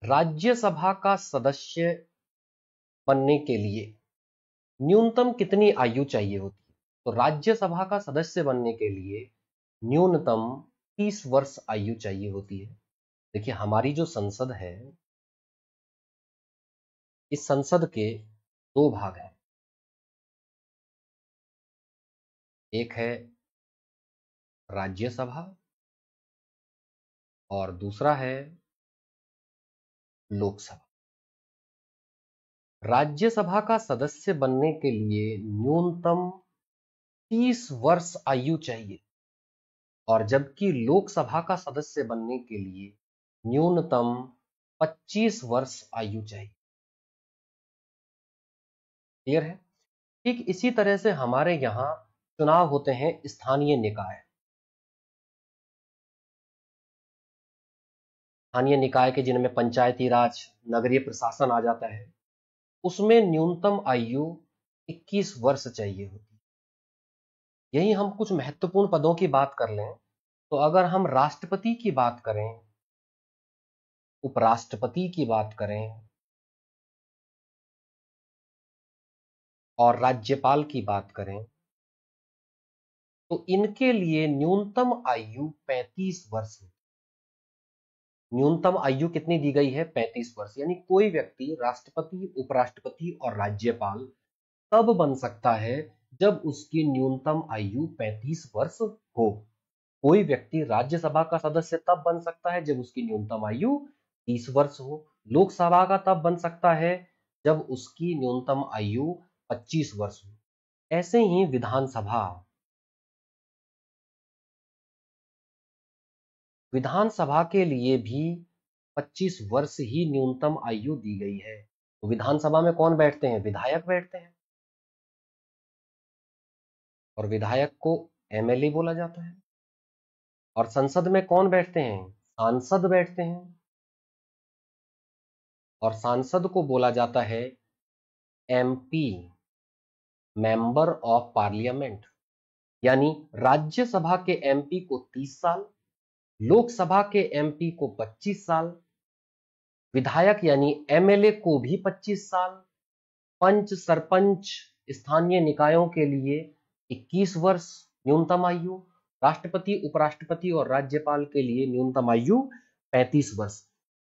राज्यसभा का सदस्य बनने के लिए न्यूनतम कितनी आयु चाहिए होती है? तो राज्यसभा का सदस्य बनने के लिए न्यूनतम 30 वर्ष आयु चाहिए होती है। देखिए, हमारी जो संसद है, इस संसद के दो भाग हैं। एक है राज्यसभा और दूसरा है लोकसभा। राज्यसभा का सदस्य बनने के लिए न्यूनतम 30 वर्ष आयु चाहिए और जबकि लोकसभा का सदस्य बनने के लिए न्यूनतम 25 वर्ष आयु चाहिए। क्लियर है? ठीक इसी तरह से हमारे यहां चुनाव होते हैं स्थानीय निकाय। स्थानीय निकाय के जिनमें पंचायती राज, नगरीय प्रशासन आ जाता है, उसमें न्यूनतम आयु 21 वर्ष चाहिए होती है। यही हम कुछ महत्वपूर्ण पदों की बात कर लें तो अगर हम राष्ट्रपति की बात करें, उपराष्ट्रपति की बात करें और राज्यपाल की बात करें तो इनके लिए न्यूनतम आयु 35 वर्ष है। न्यूनतम आयु कितनी दी गई है? 35 वर्ष। यानी कोई व्यक्ति राष्ट्रपति, उपराष्ट्रपति और राज्यपाल तब बन सकता है जब उसकी न्यूनतम आयु 35 वर्ष हो। कोई व्यक्ति राज्यसभा का सदस्य तब बन सकता है जब उसकी न्यूनतम आयु 30 वर्ष हो। लोकसभा का तब बन सकता है जब उसकी न्यूनतम आयु 25 वर्ष हो। ऐसे ही विधानसभा के लिए भी 25 वर्ष ही न्यूनतम आयु दी गई है। तो विधानसभा में कौन बैठते हैं? विधायक बैठते हैं और विधायक को एमएलए बोला जाता है। और संसद में कौन बैठते हैं? सांसद बैठते हैं और सांसद को बोला जाता है एमपी, मेंबर ऑफ पार्लियामेंट। यानी राज्यसभा के एमपी को 30 साल, लोकसभा के एमपी को 25 साल, विधायक यानी एमएलए को भी 25 साल, पंच, सरपंच, स्थानीय निकायों के लिए 21 वर्ष न्यूनतम आयु, राष्ट्रपति, उपराष्ट्रपति और राज्यपाल के लिए न्यूनतम आयु 35 वर्ष।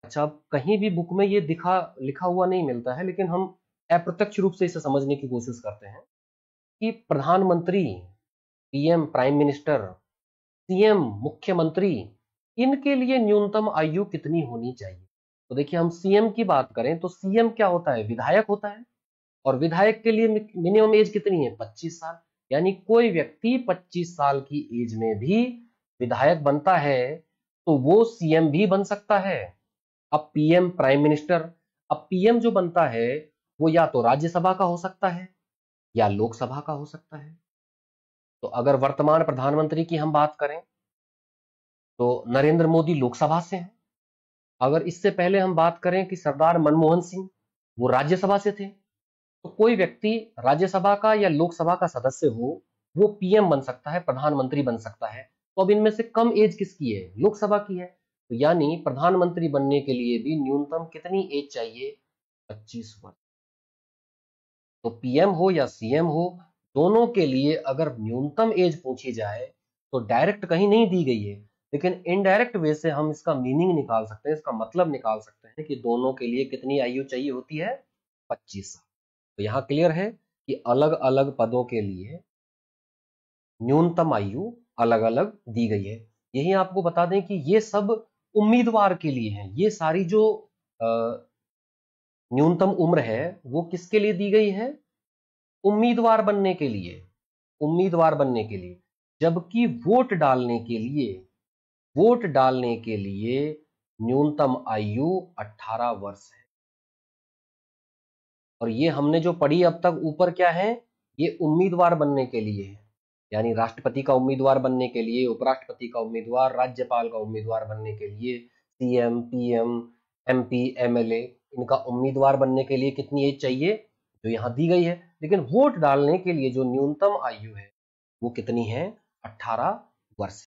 अच्छा, अब कहीं भी बुक में ये लिखा हुआ नहीं मिलता है, लेकिन हम अप्रत्यक्ष रूप से इसे समझने की कोशिश करते हैं कि प्रधानमंत्री, पीएम, प्राइम मिनिस्टर, सीएम, मुख्यमंत्री, इनके लिए न्यूनतम आयु कितनी होनी चाहिए। तो देखिए, हम सीएम की बात करें तो सीएम क्या होता है? विधायक होता है और विधायक के लिए मिनिमम एज कितनी है? 25 साल। यानी कोई व्यक्ति 25 साल की एज में भी विधायक बनता है तो वो सीएम भी बन सकता है। अब पीएम, प्राइम मिनिस्टर, अब पीएम जो बनता है वो या तो राज्यसभा का हो सकता है या लोकसभा का हो सकता है। तो अगर वर्तमान प्रधानमंत्री की हम बात करें तो नरेंद्र मोदी लोकसभा से हैं। अगर इससे पहले हम बात करें कि सरदार मनमोहन सिंह, वो राज्यसभा से थे। तो कोई व्यक्ति राज्यसभा का या लोकसभा का सदस्य हो, वो पीएम बन सकता है, प्रधानमंत्री बन सकता है। तो अब इनमें से कम एज किसकी है? लोकसभा की है। तो यानी प्रधानमंत्री बनने के लिए भी न्यूनतम कितनी एज चाहिए? 25 वर्ष। तो पीएम हो या सीएम हो, दोनों के लिए अगर न्यूनतम एज पूछी जाए तो डायरेक्ट कहीं नहीं दी गई है, लेकिन इनडायरेक्ट वे से हम इसका मीनिंग निकाल सकते हैं, इसका मतलब निकाल सकते हैं कि दोनों के लिए कितनी आयु चाहिए होती है? 25 साल। तो यहां क्लियर है कि अलग अलग पदों के लिए न्यूनतम आयु अलग अलग दी गई है। यही आपको बता दें कि ये सब उम्मीदवार के लिए हैं। ये सारी जो न्यूनतम उम्र है वो किसके लिए दी गई है? उम्मीदवार बनने के लिए, उम्मीदवार बनने के लिए। जबकि वोट डालने के लिए न्यूनतम आयु 18 वर्ष है। और ये हमने जो पढ़ी अब तक ऊपर क्या है? ये उम्मीदवार बनने के लिए है। यानी राष्ट्रपति का उम्मीदवार बनने के लिए, उपराष्ट्रपति का उम्मीदवार, राज्यपाल का उम्मीदवार बनने के लिए, सीएम, पीएम, एमपी, एमएलए, इनका उम्मीदवार बनने के लिए कितनी एज चाहिए? जो यहां दी गई है। लेकिन वोट डालने के लिए जो न्यूनतम आयु है वो कितनी है? 18 वर्ष।